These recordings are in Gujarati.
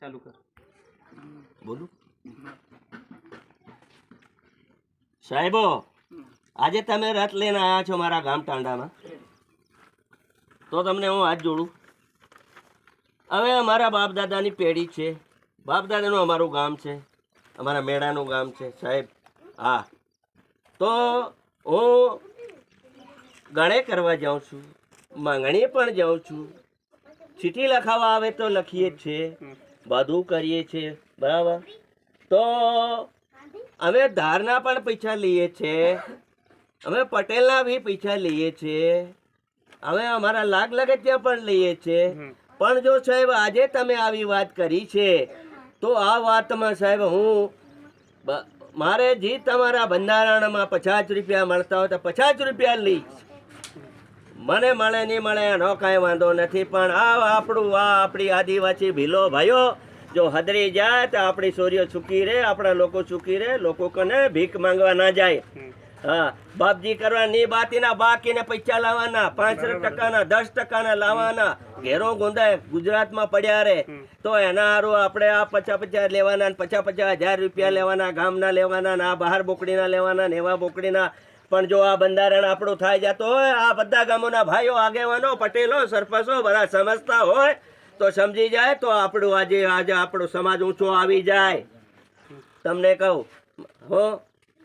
ચાલુ કર બોલું સાહેબો, આજે તમે રથ લઈને આવ્યા છો મારા ગામ ટાંડામાં, તો તમને હું હાથ જોડું. હવે અમારા બાપ દાદાની પેઢી છે, બાપ દાદાનું અમારું ગામ છે, અમારા મેળાનું ગામ છે સાહેબ. હા, તો હું ગણે કરવા જાઉં છું, માંગણીએ પણ જાઉં છું, ચીઠી લખાવા આવે તો લખીએ જ છીએ, બધું કરીએ છીએ બરાબર. તો અમે ધારના પણ પૈસા લઈએ છીએ, અમે પટેલના બી પૈસા લઈએ છીએ, અમે અમારા લાગ લગતિયા પણ લઈએ છીએ. પણ જો સાહેબ આજે તમે આવી વાત કરી છે, તો આ વાતમાં સાહેબ હું મારે જે તમારા બંધારણમાં 50 રૂપિયા મળતા હોય તો 50 રૂપિયા લઈશ. મને મળે નહીં મળે એનો કાંઈ વાંધો નથી, પણ આપણી આદિવાસી ભીલો ભાઈઓ જો હદરી જાય તો આપણી છોરીઓ ચૂકી રહે, આપણા લોકો ચૂકી રહે, લોકો કને ભીખ માંગવા ના જાય. હા, બાપજી કરવા નહીં, બાતીના બાકીને પૈસા લાવવાના, 5% 10% લાવવાના, ઘેરો ગોંધાય ગુજરાતમાં પડ્યા રહે. તો એના હારું આપણે આ 50 લેવાના, 50,000 રૂપિયા લેવાના, ગામના લેવાના, આ બહાર બોકડીના લેવાના, એવા બોકડીના. પણ જો આ બંધારણ આપણું થાય જતો હોય, આ બધા ગામોના ભાઈઓ, આગેવાનો, પટેલો, સરપંચો બધા સમજતા હોય તો સમજી જાય, તો આપણું આજે આપણો સમાજ ઊંચો આવી જાય. તમને કહું હો,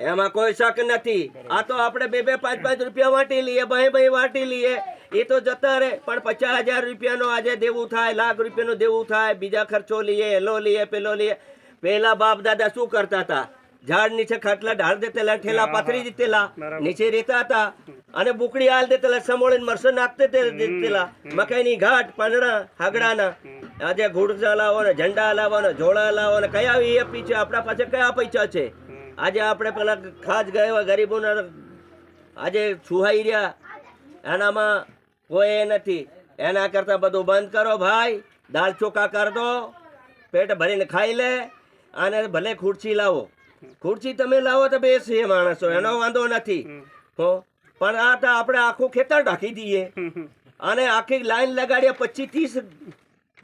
એમાં કોઈ શક નથી. આ તો આપણે 2-5 રૂપિયા વાટી લઈએ, ભાઈ વાટી લઈએ, એ તો જતા રહે. પણ 50,000 રૂપિયાનો આજે દેવું થાય, લાખ રૂપિયાનું દેવું થાય, બીજા ખર્ચો લઈએ, એલો લઈએ, પેલો લઈએ. પેલા બાપ દાદા શું કરતા હતા? ઝાડ નીચે ખાટલા ઢાળ દેતેલા, ઠેલા પાથરી દેતેલા, નીચે રહેતા હતા, અને બુકડી હાલ દેતેલા, સમોળીને મરસો નાખતે દેતેલા, મકાઈની ઘાટ, પાંદડા, હાગડાના. આજે ઘોડસા લાવો ને, ઝંડા લાવો ને, જોડા લાવો ને, કયા વીએપી છે આપણા પાસે, કયા પૈસા છે? આજે આપણે પેલા ખાસ ગયા ગરીબોના આજે છુહાઈ રહ્યા, એનામાં કોઈ એ નથી. એના કરતાં બધું બંધ કરો ભાઈ, દાળ ચોખા કરી દો, પેટ ભરીને ખાઈ લે, અને ભલે ખુરશી લાવો, ખુરશી તમે લાવો તો બેસીએ માણસો, એનો વાંધો નથી. હો, પણ આ તો આપણે આખું ખેતર ઢાંકી દઈએ, અને આખી લાઈન લગાડીએ, 25-30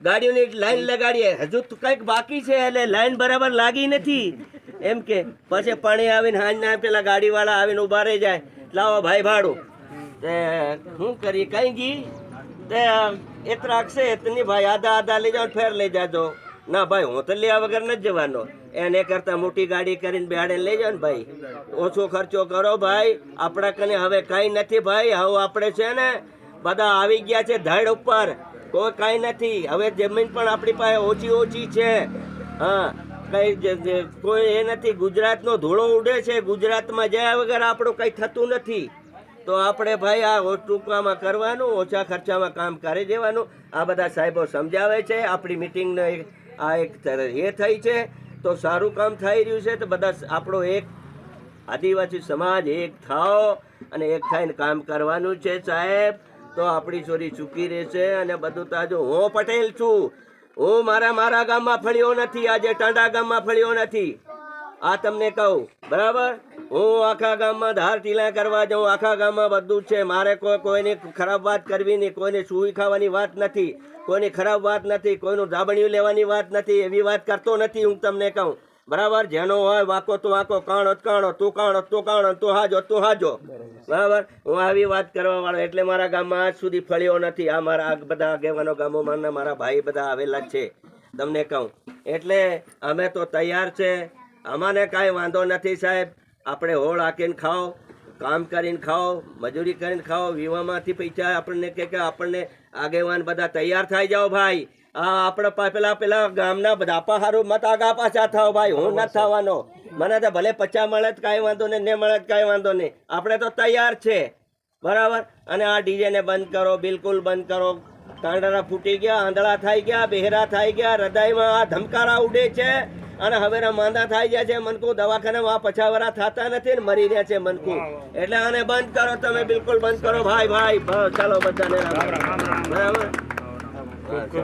ગાડીઓની લાઈન લગાડીએ, હજુ કંઈક બાકી છે, એટલે લાઈન બરાબર લાગી નથી એમ કે. પછી પાણી આવીને હાંજના પેલા ગાડીવાળા આવીને ઉભા રહી જાય, લાવો ભાઈ ભાડું. તે શું કરીએ, કઈ ગઈ તે એતરા છે એતની ભાઈ, આધા લઈ જાઓ, ફેર લઈ જાજો. ના ભાઈ, હું તો લેવા વગર નથી જવાનો. એને કરતા મોટી ગાડી કરીને બેહાડે લઈ જાઓ ને ભાઈ, ઓછો ખર્ચો કરો ભાઈ. આપણા કને હવે કઈ નથી ભાઈ, હવે આપણે છે ને બધા આવી ગયા છે ધડ ઉપર, કોઈ કઈ નથી. હવે જમીન પણ આપણી પાસે ઓછી છે. હા, કઈ કોઈ એ નથી. ગુજરાતનો ધૂળો ઉડે છે, ગુજરાતમાં જયા વગર આપણું કઈ થતું નથી. તો આપણે ભાઈ આ ટૂંકામાં કરવાનું, ઓછા ખર્ચામાં કામ કરી દેવાનું. આ બધા સાહેબો સમજાવે છે. આપણી મિટિંગનો આ એક એ થઈ છે, તો સારું કામ થઈ રહ્યું છે. તો બધા આપણો એક આદિવાસી સમાજ એક થાઓ અને એક થઈને કામ કરવાનું છે સાહેબ. તો આપણી છોરી ચૂકી રહેશે. અને બધું તાજું. હું પટેલ છું, હું મારા ગામમાં ફળ્યો નથી, આજે ટાંડા ગામમાં ફળ્યો નથી. આ તમને કહું બરાબર. હું આખા ગામમાં ધાર ટીલા કરવા જાઉં, આખા ગામમાં બધું છે. મારે કોઈની ખરાબ વાત કરવી નહીં, કોઈને સુઈ ખાવાની વાત નથી, કોઈની ખરાબ વાત નથી, કોઈનું ધાબણિયું લેવાની વાત નથી, એવી વાત કરતો નથી હું તમને કહું બરાબર. જેનો હોય વાંકો તો વાંકો, કાણો કાણો, તું કાણો તું કાણો, તું હાજો બરાબર. હું આવી વાત કરવા વાળો, એટલે મારા ગામમાં આજ સુધી ફળ્યો નથી. આ મારા બધા આગેવાનો ગામોમાં મારા ભાઈ બધા આવેલા જ છે તમને કહું. એટલે અમે તો તૈયાર છે, અમાને કાંઈ વાંધો નથી સાહેબ. આપણે હોળ હાકીને ખાઓ, કામ કરીને ખાઓ, મજૂરી કરીને ખાઓ, વીમામાંથી પૈસા આપણને કે આપણને આગેવાન બધા તૈયાર થઈ જાઓ ભાઈ. આ આપણે પેલા ગામના બધા હારું મત આગા પાછા થાવ ભાઈ. હું નથી થવાનો. મને તો ભલે 50 મળે જ કાંઈ વાંધો નહીં, ને મળે જ કાંઈ વાંધો નહીં. આપણે તો તૈયાર છે બરાબર. અને આ ડીજેને બંધ કરો, બિલકુલ બંધ કરો. કાંડરા ફૂટી ગયા, આંધળા થઈ ગયા, બહેરા થઈ ગયા, હૃદયમાં આ ધમકારા ઉડે છે, અને હવે માંદા થઈ ગયા છે મનકુ. દવાખાનામાં 50 વર્ષ થતા નથી ને મરી રહ્યા છે મનકુ. એટલે આને બંધ કરો તમે, બિલકુલ બંધ કરો ભાઈ. ચાલો બધાને બરાબર.